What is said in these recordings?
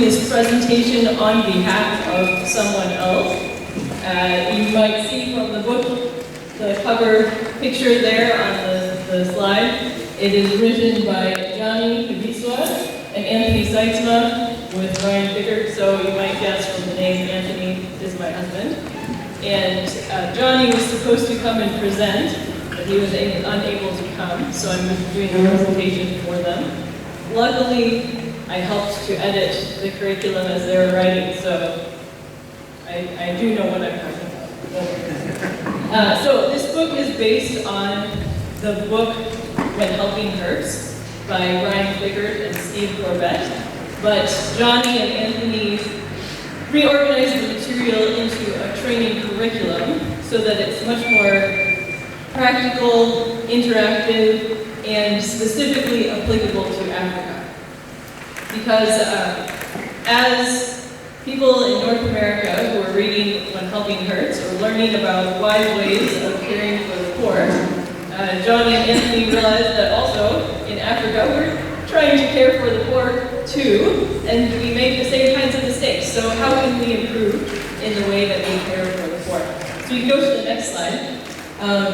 doing this presentation on behalf of someone else. You might see from the book, the cover picture there on the slide. It is written by Jonny Kabiswa and Anthony Sytsma with Ryan Pickard, so you might guess from the name Anthony is my husband. And Jonny was supposed to come and present, but he was unable to come, so I'm doing the presentation for them. Luckily, I helped to edit the curriculum as they were writing, so I do know what I'm talking about. So this book is based on the book When Helping Hurts by Ryan Pickard and Steve Corbett, but Jonny and Anthony reorganized the material into a training curriculum so that it's much more practical, interactive, and specifically applicable to Africa. Because as people in North America who are reading When Helping Hurts or learning about wise ways of caring for the poor, Jonny and Anthony realized that also in Africa we're trying to care for the poor too, and we make the same kinds of mistakes. So how can we improve in the way that we care for the poor? So we can go to the next slide.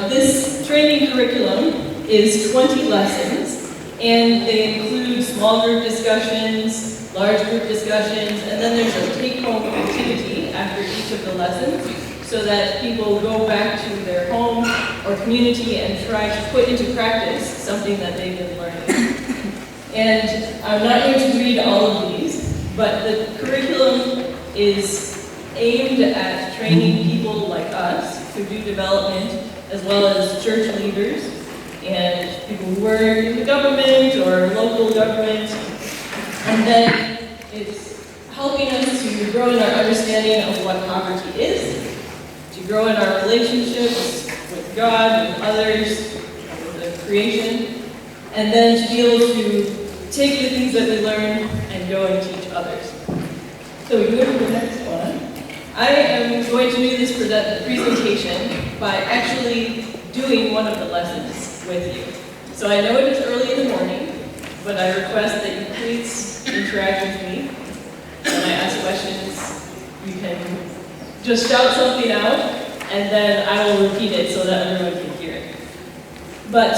This training curriculum is 20 lessons, and they include small group discussions, large group discussions, and then there's a take-home activity after each of the lessons so that people go back to their home or community and try to put into practice something that they've been learning. And I'm not going to read all of these, but the curriculum is aimed at training people like us who do development, as well as church leaders and people who work in the government or local government. And then it's helping us to grow in our understanding of what poverty is, to grow in our relationships with God, with others, with the creation, and then to be able to take the things that we learn and go and teach others. So we go to the next one. I am going to do this presentation by actually doing one of the lessons with you. So I know it is early in the morning, but I request that you please interact with me. When I ask questions, you can just shout something out, and then I will repeat it so that everyone can hear it. But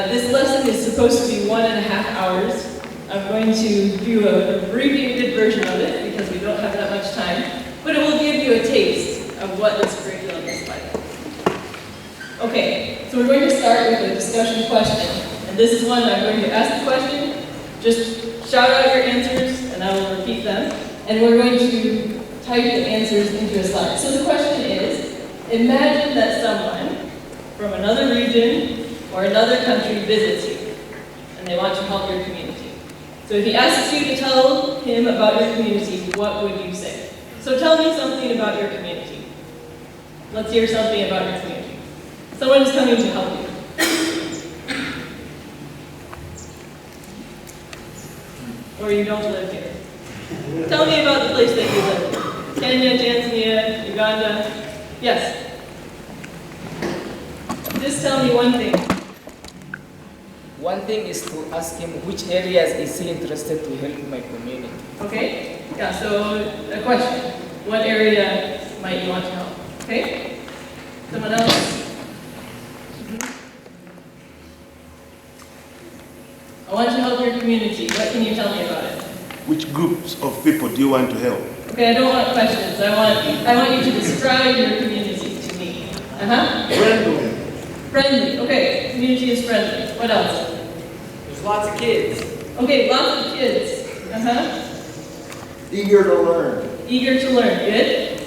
this lesson is supposed to be 1.5 hours. I'm going to do an abbreviated version of it because we don't have that much time, but it will give you a taste of what this curriculum is like. Okay, so we're going to start with a discussion question. And this is one I'm going to ask the question, just shout out your answers, and I will repeat them. And we're going to type the answers into a slide. So the question is, imagine that someone from another region or another country visits you, and they want to help your community. So if he asks you to tell him about your community, what would you say? So tell me something about your community. Let's hear something about your community. Someone is coming to help you. Or you don't live here. Tell me about the place that you live in. Kenya, Tanzania, Uganda. Yes? Just tell me one thing. One thing is to ask him which areas is he interested to help my community. Okay? Yeah, so a question. What area might you want to help? Okay? Someone else? I want to help your community. What can you tell me about it? Which groups of people do you want to help? Okay, I don't want questions. I want you to describe your community to me. Friendly. Friendly. Okay, community is friendly. What else? There's lots of kids. Okay, lots of kids. Eager to learn. Eager to learn. Good.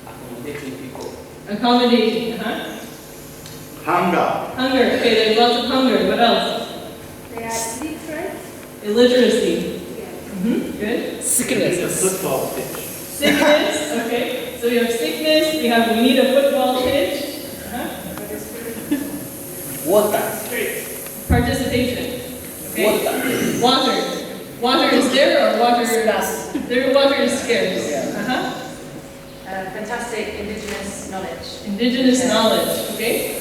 Accommodating people. Accommodating. Hunger. Hunger. Okay, there's lots of hunger. What else? They are illiterate. Illiteracy. Yeah. Good. Sickness. Football pitch. Sickness. Okay. So we have sickness. We need a football pitch. Water. Participation. Okay. Water. Water is there or water? Scarce. Water is scarce. Yeah. Fantastic indigenous knowledge. Indigenous knowledge. Okay.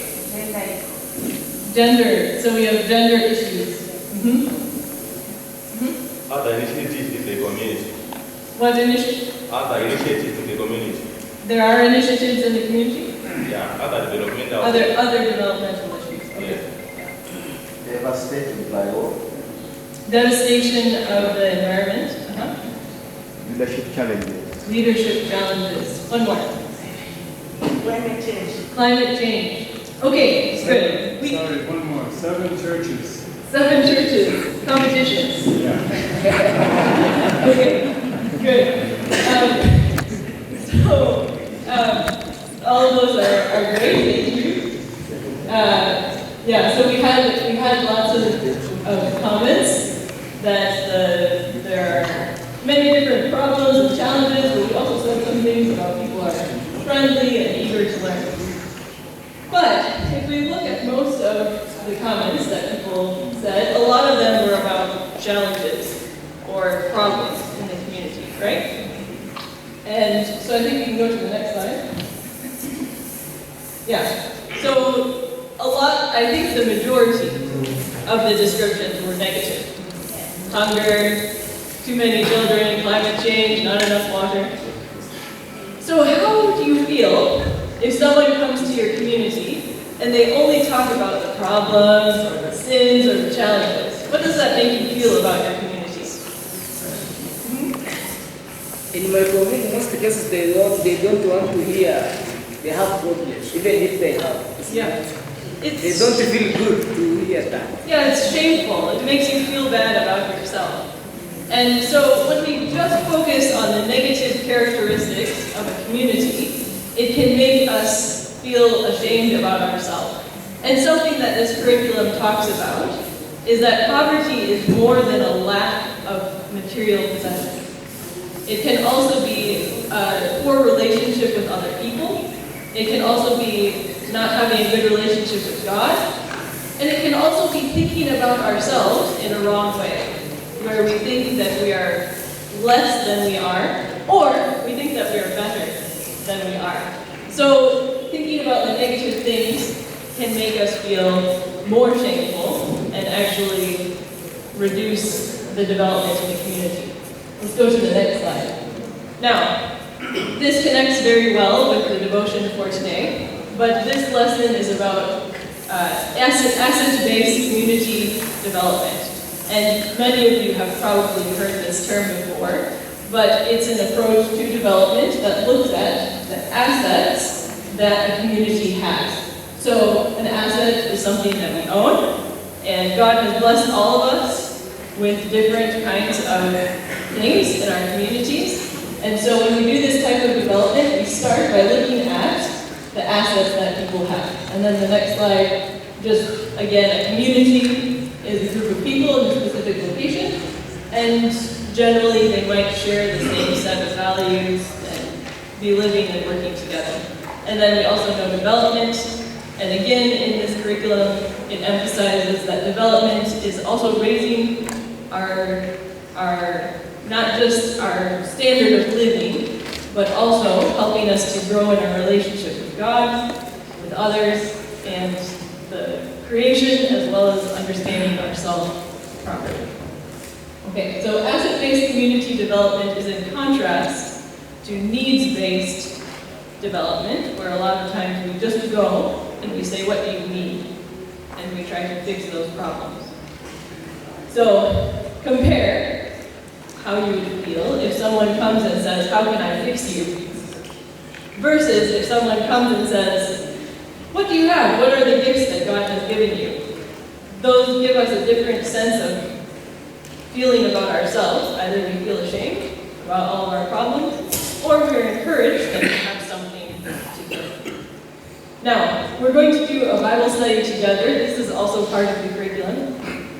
Gender. So we have gender issues. Other initiatives in the community. What initiative? Other initiatives in the community. There are initiatives in the community? Yeah, other developmental. Other developmental issues. Okay. Devastating by war. Devastation of the environment. Leadership challenges. Leadership challenges. One more. Climate change. Climate change. Okay, good. Sorry, one more. 7 churches. 7 churches. Competitions. Yeah. Okay, good. All of those are great. Thank you. Yeah. So we had lots of comments that there are many different problems and challenges, but we also said some things about people are friendly and eager to learn. But if we look at most of the comments that people said, a lot of them were about challenges or problems in the community, right? And so I think we can go to the next slide. Yeah. So I think the majority of the descriptions were negative. Hunger, too many children, climate change, not enough water. So how do you feel if someone comes to your community and they only talk about the problems or the sins or the challenges? What does that make you feel about your community? In my community, most cases they don't want to hear they have problems, even if they have. Yeah. They don't feel good to hear that. Yeah, it's shameful. It makes you feel bad about yourself. And so when we just focus on the negative characteristics of a community, it can make us feel ashamed about ourselves. And something that this curriculum talks about is that poverty is more than a lack of material possessions. It can also be a poor relationship with other people. It can also be not having a good relationship with God. And it can also be thinking about ourselves in a wrong way, where we think that we are less than we are, or we think that we are better than we are. So thinking about the negative things can make us feel more shameful and actually reduce the development in the community. Let's go to the next slide. Now, this connects very well with the devotion for today, but this lesson is about asset-based community development. And many of you have probably heard this term before, but it's an approach to development that looks at the assets that a community has. So an asset is something that we own, and God has blessed all of us with different kinds of things in our communities. And so when we do this type of development, we start by looking at the assets that people have. And then the next slide, just again, a community is a group of people in a specific location, and generally they might share the same set of values and be living and working together. And then we also know development, and again in this curriculum it emphasizes that development is also raising our not just our standard of living, but also helping us to grow in our relationship with God, with others, and the creation, as well as understanding ourselves properly. Okay, so asset-based community development is in contrast to needs-based development, where a lot of times we just go and we say, what do you need? And we try to fix those problems. So compare how you would feel if someone comes and says, how can I fix you? Versus if someone comes and says, what do you have? What are the gifts that God has given you? Those give us a different sense of feeling about ourselves. Either we feel ashamed about all of our problems, or we're encouraged that we have something to give. Now, we're going to do a Bible study together. This is also part of the curriculum.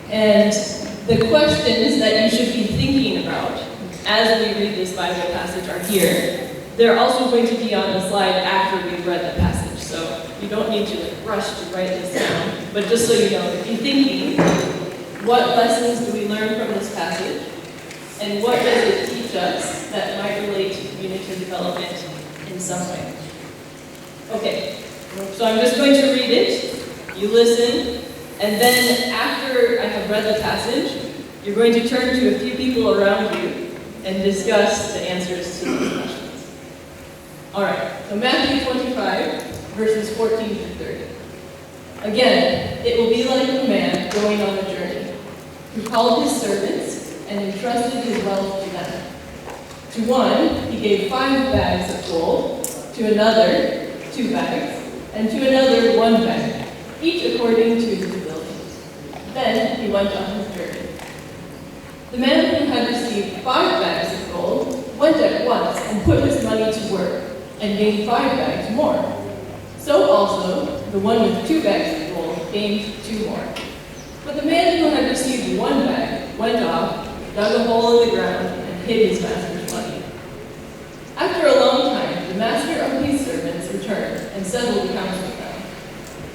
And the questions that you should be thinking about as we read this Bible passage are here. They're also going to be on the slide after we've read the passage. So you don't need to rush to write this down. But just so you know, be thinking, what lessons do we learn from this passage? And what does it teach us that might relate to community development in some way? Okay, so I'm just going to read it. You listen, And then after I have read the passage, you're going to turn to a few people around you and discuss the answers to those questions. All right, so Matthew 25, verses 14 to 30. Again, it will be like a man going on a journey, who called his servants and entrusted his wealth to them. To one, he gave 5 bags of gold, to another, 2 bags, and to another 1 bag, each according to his ability. Then he went on his journey. The man who had received 5 bags of gold went at once and put his money to work, and gained 5 bags more. So also, the one with 2 bags of gold gained 2 more. But the man who had received 1 bag went off, dug a hole in the ground, and hid his master's money. After a long time, the master of these servants returned and settled accounts with them.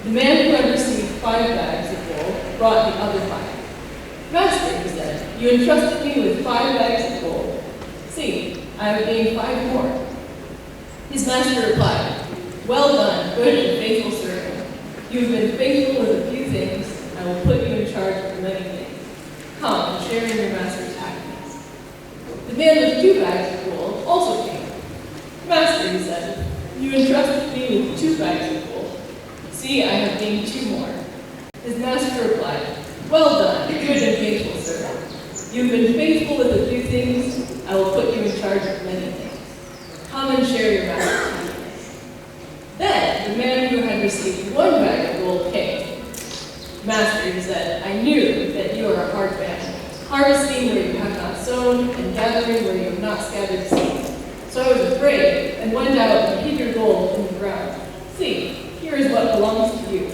The man who had received 5 bags of gold brought the other 5. Master, he said, you entrusted me with 5 bags of gold. See, I have gained 5 more. His master replied, well done, good and faithful servant. You have been faithful with a few things. I will put you in charge of many things. Come and share in your master's happiness. The man with 2 bags of gold also came. Master, he said, you entrusted me with 2 bags of gold. See, I have gained 2 more. His master replied, well done, good and faithful servant. You have been faithful with a few things. I will put you in charge of many things. Come and share your master's happiness. Then the man who had received 1 bag of gold came. Master, he said, I knew that you are a hard man, harvesting where you have not sown, and gathering where you have not scattered seed. So I was afraid, and went out and hid your gold in the ground. See, here is what belongs to you.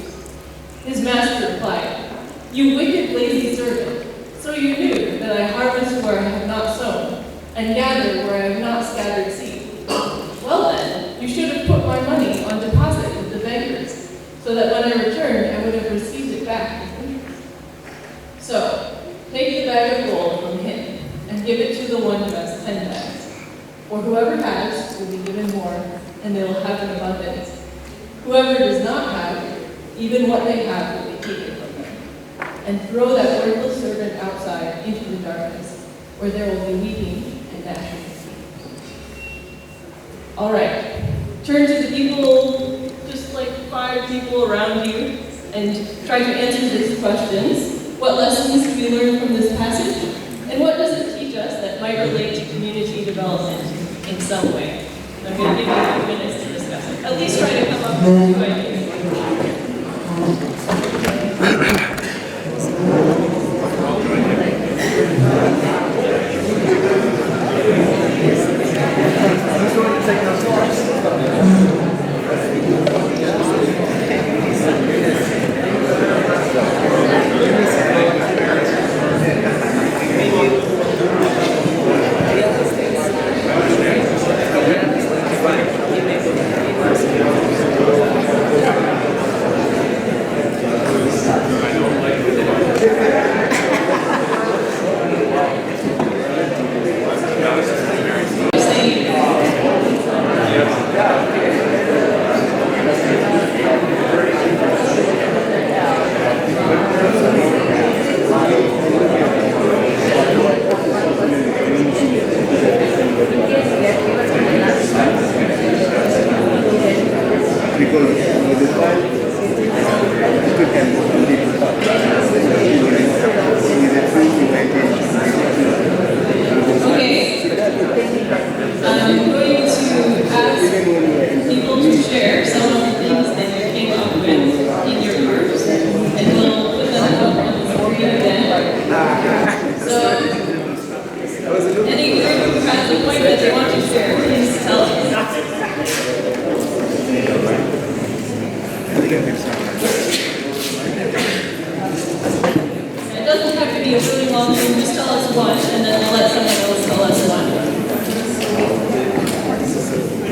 His master replied, you wicked, lazy servant, so you knew that I harvest where I have not sown, and gather where I have not scattered seed. Well then, you should have put my money on deposit with the bankers, so that when I returned, I would have received it back with interest. So, take the bag of gold from him, and give it to the one who has 10 bags. For whoever has will be given more, and they will have an abundance. Whoever does not have, even what they have will be taken from them. And throw that worthless servant outside into the darkness, where there will be weeping and gnashing of teeth. All right, turn to the people, just like 5 people around you, and try to answer these questions. What lessons do we learn from this passage? And what does it teach us that might relate to community development in some way? I'm going to give you a few minutes to discuss it. At least try to come up with 2 ideas.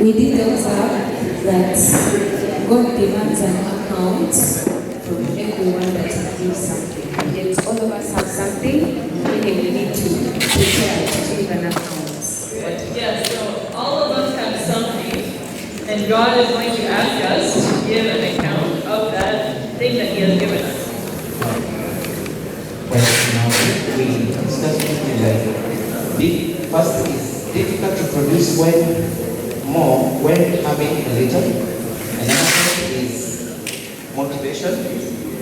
We did observe that God demands an account from everyone that gives something. Yet all of us have something, meaning we need to prepare to give an account. Yes, so all of us have something, and God is going to ask us to give an account of that thing that He has given us. now we discussed something like first is difficult to produce when having a little. Another thing is motivation.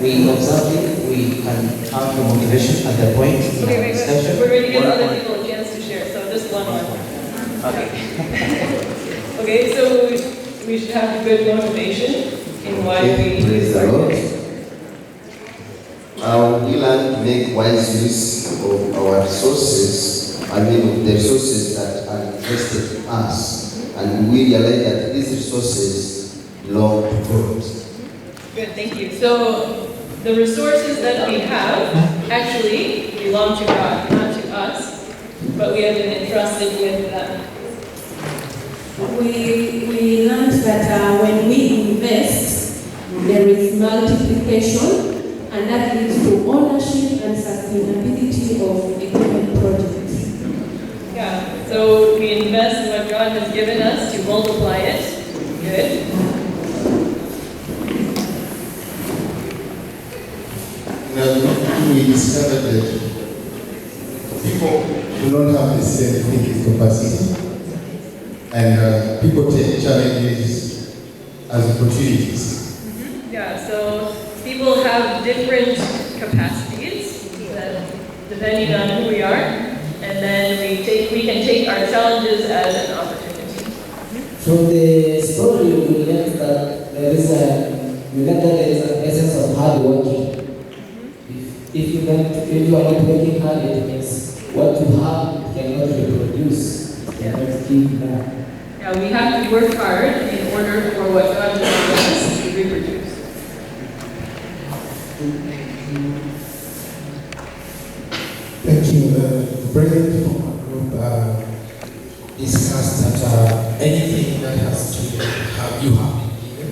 We observe it, we can have the motivation at the point in our discussion. We're going to give other people a chance to share, so just one more. Okay. Okay, so we should have good motivation in why we Praise the Lord. We learn to make wise use of our resources, of the resources that are invested in us, and we realize that these resources belong to God. Good, thank you. So the resources that we have actually belong to God, not to us, but we have been entrusted with them. We learned that when we invest, there is multiplication, and that leads to ownership and sustainability of a given project. Yeah, so we invest in what God has given us to multiply it. Good. We discovered that people do not have the same thinking capacity, and people take challenges as opportunities. Yeah, so people have different capacities depending on who we are, and then we can take our challenges as an opportunity. From the story, we learned that there is an essence of hard working. If you are not working hard, it means what you have cannot reproduce, cannot give back. Yeah, we have to work hard in order for what God has given us to reproduce. Thank you. The president of our group discussed that anything that has to have you have been given,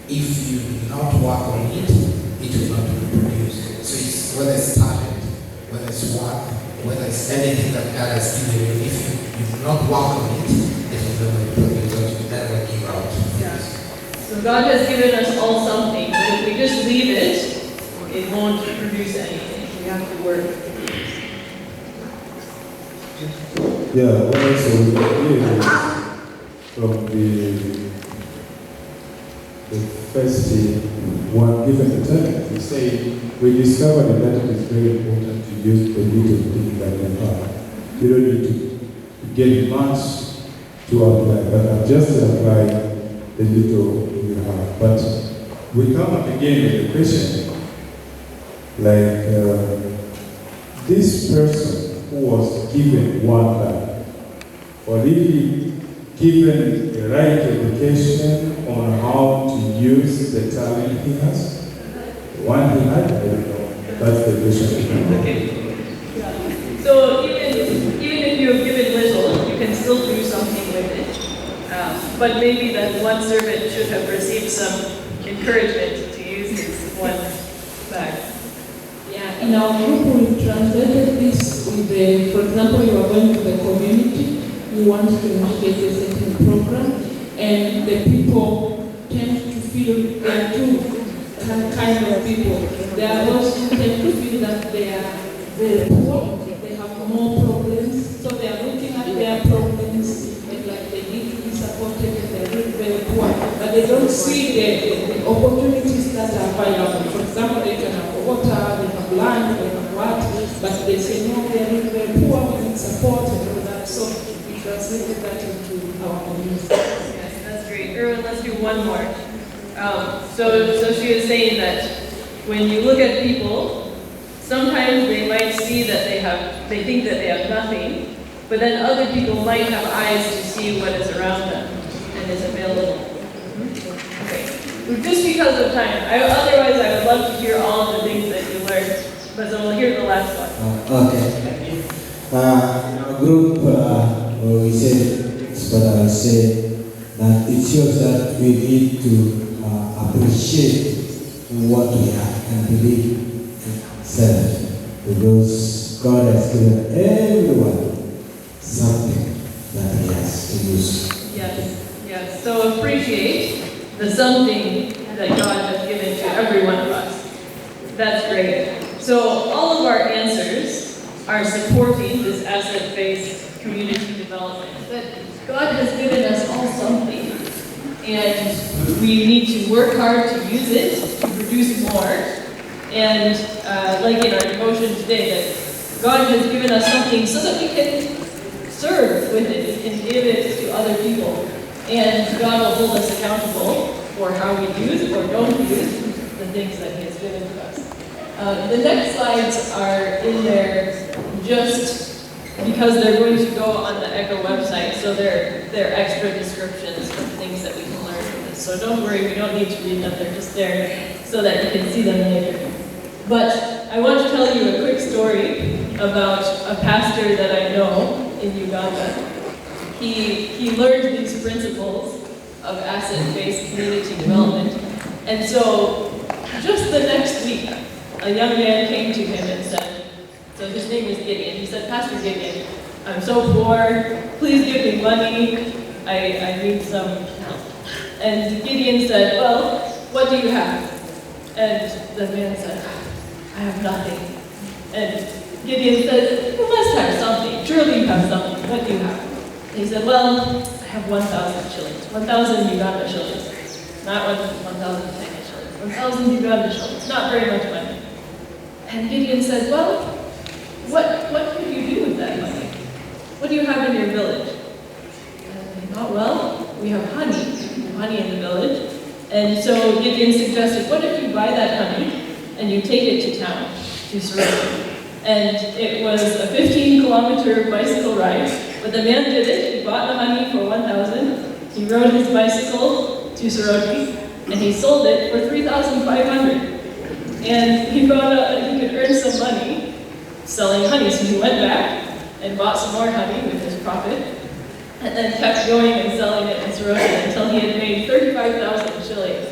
if you do not work on it, it will not reproduce. So it's whether it's talent, whether it's work, whether it's anything that God has given you, if you do not work on it, it will never reproduce, it will never give out. Yeah. So God has given us all something, but if we just leave it, it won't produce anything. We have to work. Yeah, also from the first one given the time, we say we discovered that it is very important to use the little thing that you have. You don't need to get much to apply, but just apply the little you have. But we come up again with the question, like this person who was given one life, or did he given the right education on how to use the talent he has? One he had, I don't know. That's the question. Okay. Yeah. So even if you have given little, you can still do something with it. But maybe that one servant should have received some encouragement to use his one bag. Yeah, in our group we translated this with the, for example, you are going to the community, you want to initiate a certain program, and the people tend to feel they are two kind of people. There are those who tend to feel that they are very poor, they have more problems, so they are looking at their problems and like they need to be supported and they are really very poor, but they don't see the opportunities that are available. For example, they can have water, they have land, they have what, but they say no, they are really very poor, we need support and all that. So we translated that into our community. Yes, that's great. Erwin, let's do one more. So she is saying that when you look at people, sometimes they might see that they think that they have nothing, but then other people might have eyes to see what is around them and is available. Okay. Just because of time. Otherwise, I would love to hear all of the things that you learned, but so we'll hear the last one. Okay. In our group, we said, but I say that it shows that we need to appreciate what we have and believe in self, because God has given everyone something that he has to use. Yes, yes. So appreciate the something that God has given to every one of us. That's great. So all of our answers are supporting this asset-based community development. But God has given us all something, and we need to work hard to use it to produce more. And like in our devotion today, that God has given us something so that we can serve with it, we can give it to other people. And God will hold us accountable for how we use or don't use the things that He has given to us. The next slides are in there just because they're going to go on the ECHO website, so they're extra descriptions of things that we can learn from this. So don't worry, we don't need to read them, they're just there so that you can see them later. But I want to tell you a quick story about a pastor that I know in Uganda. He learned these principles of asset-based community development. And so just the next week, a young man came to him and said, so his name is Gideon, he said, Pastor Gideon, I'm so poor, please give me money, I need some help. And Gideon said, well, what do you have? And the man said, I have nothing. And Gideon said, you must have something, surely you have something, what do you have? And he said, well, I have 1,000 shillings, 1,000 Uganda shillings, not 1,000 Kenya shillings, 1,000 Uganda shillings, not very much money. And Gideon said, well, what could you do with that money? What do you have in your village? And he thought, well, we have honey in the village. And so Gideon suggested, what if you buy that honey and you take it to town, to Soroti? And it was a 15-kilometer bicycle ride, but the man did it. He bought the honey for 1,000. He rode his bicycle to Soroti, and he sold it for 3,500. And he found out that he could earn some money selling honey, so he went back and bought some more honey with his profit, and then kept going and selling it in Soroti until he had made 35,000 shillings.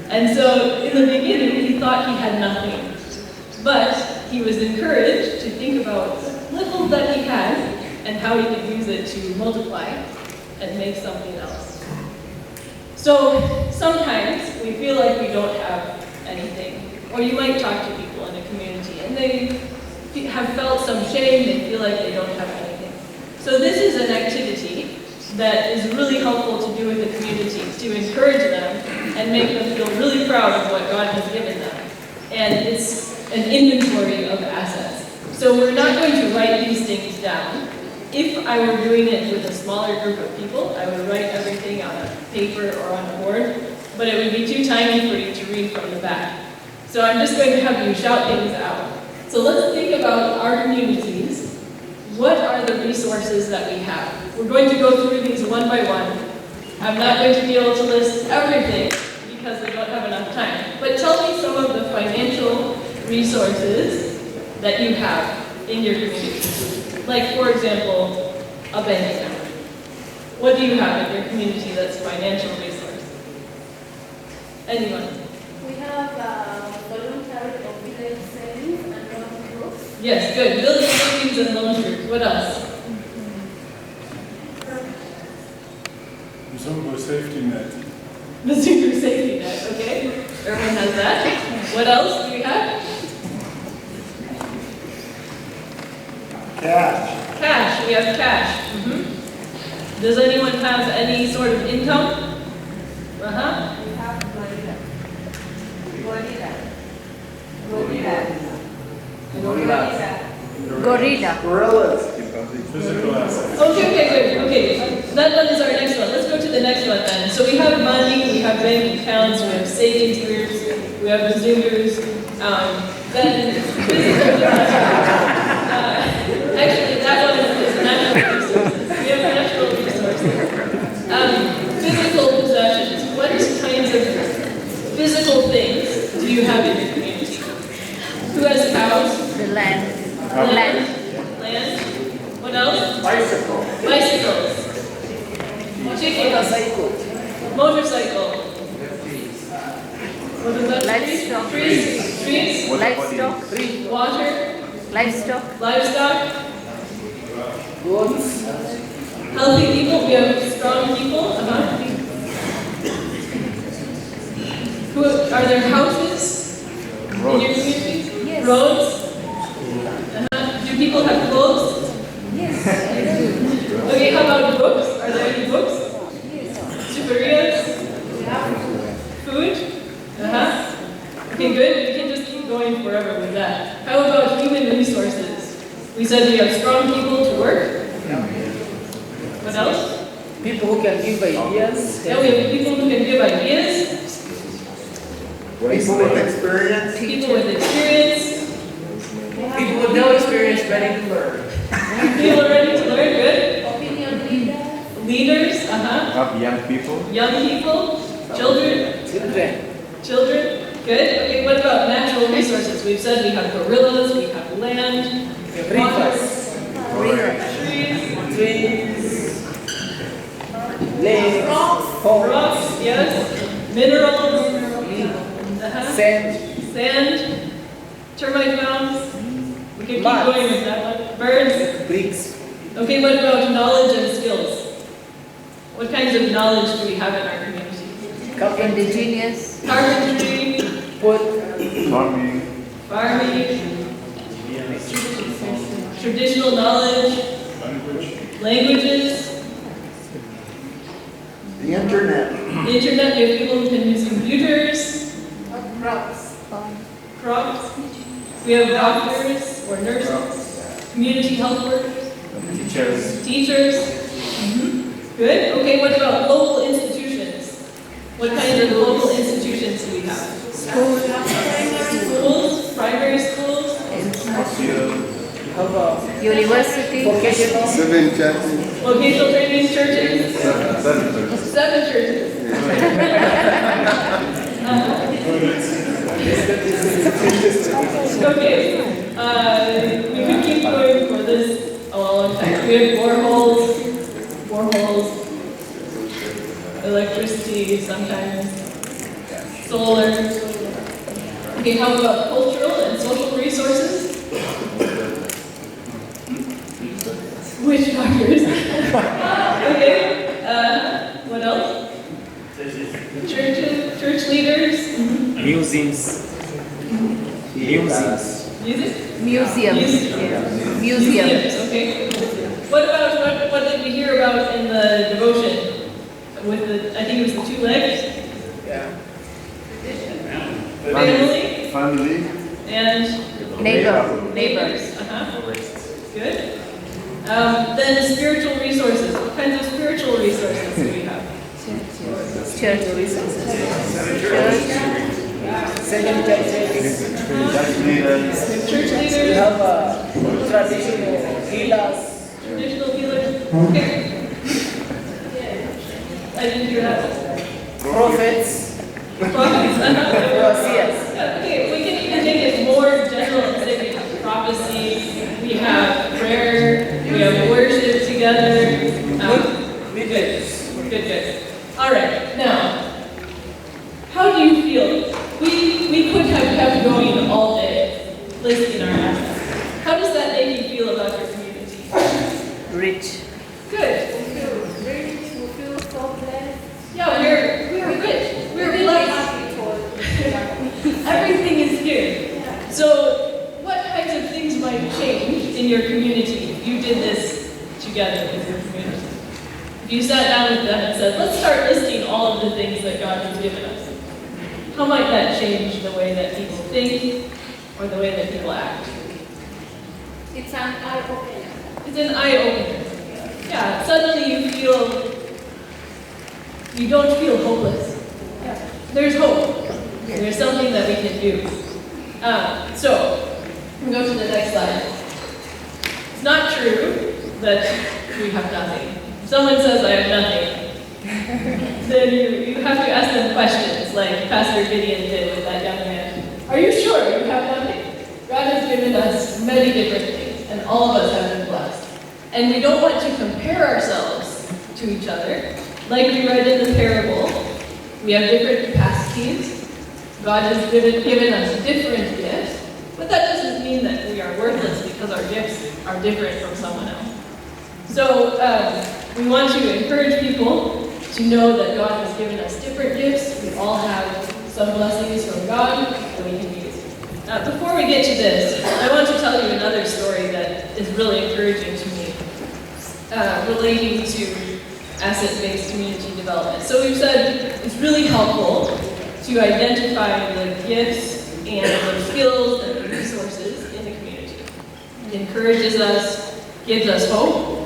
And so in the beginning, he thought he had nothing, but he was encouraged to think about the little that he had and how he could use it to multiply and make something else. So sometimes we feel like we don't have anything. Or you might talk to people in a community and they have felt some shame, they feel like they don't have anything. So this is an activity that is really helpful to do with the community, to encourage them and make them feel really proud of what God has given them. And it's an inventory of assets. So we're not going to write these things down. If I were doing it with a smaller group of people, I would write everything on a paper or on a board, but it would be too tiny for you to read from the back. So I'm just going to have you shout things out. So let's think about our communities. What are the resources that we have? We're going to go through these one by one. I'm not going to be able to list everything because we don't have enough time. But tell me some of the financial resources that you have in your community. Like, for example, a bank account. What do you have in your community that's a financial resource? Anyone? We have voluntary or village savings and loan groups. Yes, good. Village savings and loan groups. What else? The super safety net. The super safety net, okay. Everyone has that. What else do we have? Cash. Cash. We have cash. Does anyone have any sort of income? Uh-huh. We have gorilla. Gorillas. Physical assets. Okay, good. Okay, that one is our next one. Let's go to the next one then. So we have money, we have bank accounts, we have savings groups, we have Bazungus, then physical actually, that one is natural resources. We have natural resources. Physical possessions. What kinds of physical things do you have in your community? Who has cows? The land. Land. What else? Bicycles. Chickens. Motorcycle. What is that? Livestock. Trees. Livestock. Water. Livestock. Goats. Healthy people. We have strong people. Who are there houses in your community? Yes. Roads. Do people have clothes? Yes. Okay, how about books? Are there any books? Superiors? Food? Okay, good. We can just keep going forever with that. How about human resources? We said we have strong people to work. What else? People who can give ideas. Yeah, we have people who can give ideas. People with experience. People with experience. People with no experience ready to learn. People ready to learn, good. Opinion leaders. Leaders, Have young people. Young people. Children. Children. Good. Okay, what about natural resources? We've said we have gorillas, we have land, Rivers. Trees. Lakes. rocks, yes. Minerals. Sand. Sand. Termite mounds. We can keep going with that one. Birds. Bricks. Okay, what about knowledge and skills? What kinds of knowledge do we have in our community? Indigenous. Carpentry. Farming. Traditional knowledge. Languages. The internet. The internet, we have people who can use computers. Crops. We have doctors or nurses. Community health workers. Teachers. Good. Okay, what about local institutions? What kinds of local institutions do we have? Schools, primary schools. How about University. vocational? 7 churches. Vocational training churches. 7 churches. Okay. We could keep going for this a long time. We have boreholes, electricity sometimes, solar. Okay, how about cultural and social resources? Witch doctors. Okay. What else? Churches, church leaders. Museums. Museums. Museums, okay. What about, what did we hear about in the devotion? With the, I think it was the 2 legs? Yeah. Family. And? Neighbors. Good. Then spiritual resources. What kinds of spiritual resources do we have? Church. Second churches. Church leaders. We have traditional healers. Traditional healers. Okay. I didn't hear that. Prophets. Yes. Okay, we can even make it more general and say we have prophecy, we have prayer, we have worship together. Good. All right, now, how do you feel? We could have kept going all day listing our assets. How does that make you feel about your community? Rich. Good. We feel so blessed. Yeah, we're rich. We're blessed. Everything is here. So, what kinds of things might change in your community if you did this together with your community? If you sat down with them and said, let's start listing all of the things that God has given us. How might that change the way that people think or the way that people act? It's an eye-opener. It's an eye-opener. Yeah, suddenly you don't feel hopeless. Yeah. There's hope. There's something that we can do. So, we'll go to the next slide. It's not true that we have nothing. If someone says, I have nothing, then you have to ask them questions, like Pastor Gideon did with that young man. Are you sure you have nothing? God has given us many different things, and all of us have been blessed. And we don't want to compare ourselves to each other. Like we read in the parable, we have different capacities. God has given us different gifts, but that doesn't mean that we are worthless because our gifts are different from someone else. So we want to encourage people to know that God has given us different gifts. We all have some blessings from God that we can use. Before we get to this, I want to tell you another story that is really encouraging to me, relating to asset-based community development. So we've said it's really helpful to identify the gifts and the skills and the resources in the community. It encourages us, gives us hope.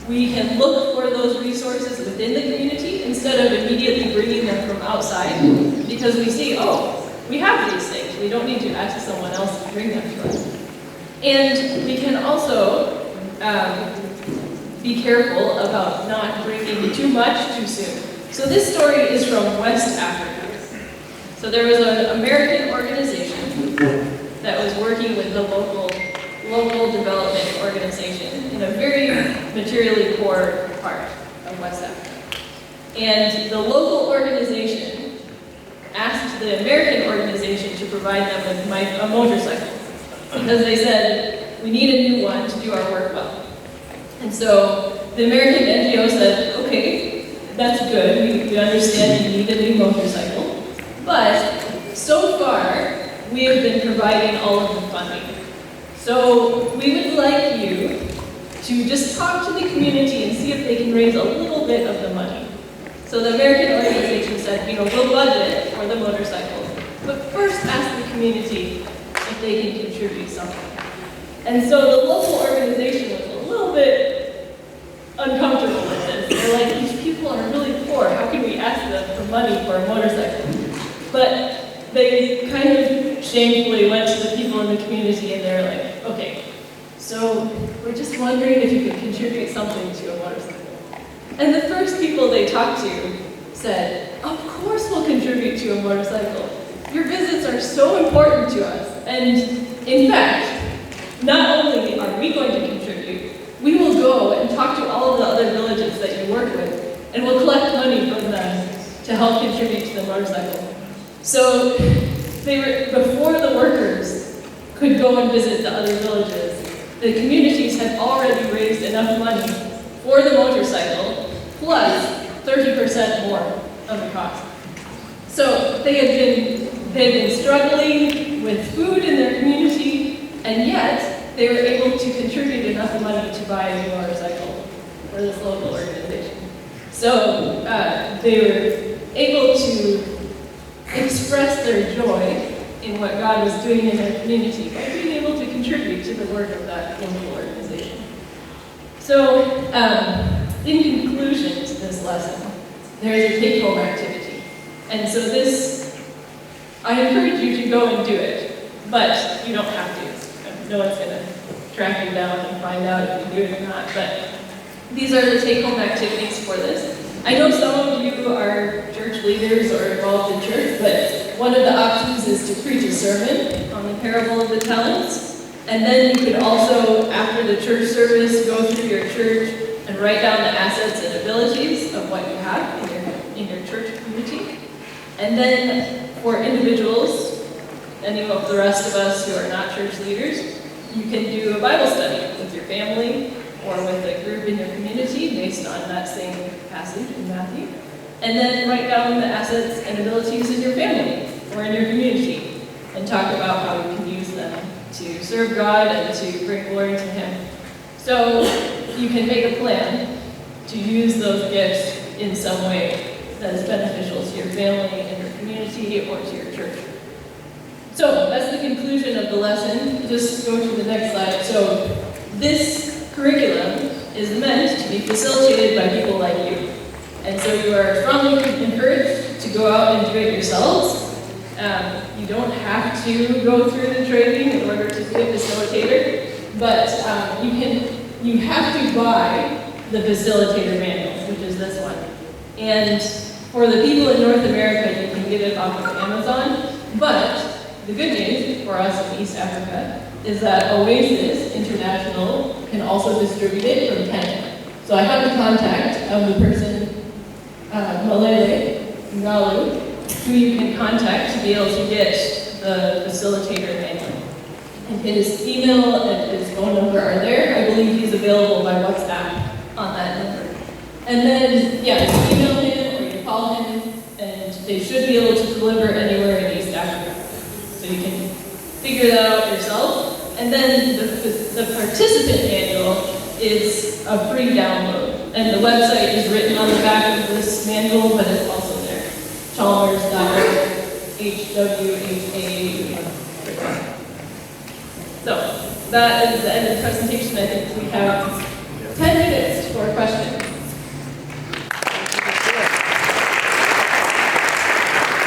We can look for those resources within the community instead of immediately bringing them from outside, because we see, oh, we have these things. We don't need to ask someone else to bring them to us. And we can also be careful about not bringing too much too soon. So this story is from West Africa. So there was an American organization that was working with the local development organization in a very materially poor part of West Africa. And the local organization asked the American organization to provide them with a motorcycle, because they said, we need a new one to do our work well. And so the American NGO said, okay, that's good, we understand you need a new motorcycle, but so far, we have been providing all of the funding. So we would like you to just talk to the community and see if they can raise a little bit of the money. So the American organization said, we'll budget for the motorcycles, but first ask the community if they can contribute something. And so the local organization was a little bit uncomfortable with this. They're like, these people are really poor, how can we ask them for money for a motorcycle? But they kind of shamefully went to the people in the community and they're like, okay, so we're just wondering if you could contribute something to a motorcycle. And the first people they talked to said, of course we'll contribute to a motorcycle. Your visits are so important to us. And in fact, not only are we going to contribute, we will go and talk to all of the other villages that you work with, and we'll collect money from them to help contribute to the motorcycle. So before the workers could go and visit the other villages, the communities had already raised enough money for the motorcycle, plus 30% more of the cost. So they had been struggling with food in their community, and yet they were able to contribute enough money to buy a new motorcycle for this local organization. So they were able to express their joy in what God was doing in their community by being able to contribute to the work of that local organization. So, in conclusion to this lesson, there is a take-home activity. And so this, I encourage you to go and do it, but you don't have to. No one's going to track you down and find out if you do it or not, but these are the take-home activities for this. I know some of you are church leaders or involved in church, but one of the options is to preach a sermon on the parable of the talents. And then you could also, after the church service, go through your church and write down the assets and abilities of what you have in your church community. And then for individuals, any of the rest of us who are not church leaders, you can do a Bible study with your family or with a group in your community based on that same passage in Matthew. And then write down the assets and abilities in your family or in your community and talk about how you can use them to serve God and to bring glory to Him. So you can make a plan to use those gifts in some way that is beneficial to your family and your community or to your church. So that's the conclusion of the lesson. Just go to the next slide. So this curriculum is meant to be facilitated by people like you. And so you are strongly encouraged to go out and do it yourselves. You don't have to go through the training in order to be a facilitator, but you have to buy the facilitator manual, which is this one. And for the people in North America, you can get it off of Amazon, but the good news for us in East Africa is that Oasis International can also distribute it from Kenya. So I have the contact of the person, Malele Ngalu, who you can contact to be able to get the facilitator manual. And his email and his phone number are there. I believe he's available by WhatsApp on that number. And then, yeah, just email him or you call him, and they should be able to deliver anywhere in East Africa. So you can the participant manual is a free download. And the website is written on the back of this manual, but it's also there. Chalmers.HWHIA. So that is the end of the presentation. I think we have 10 minutes.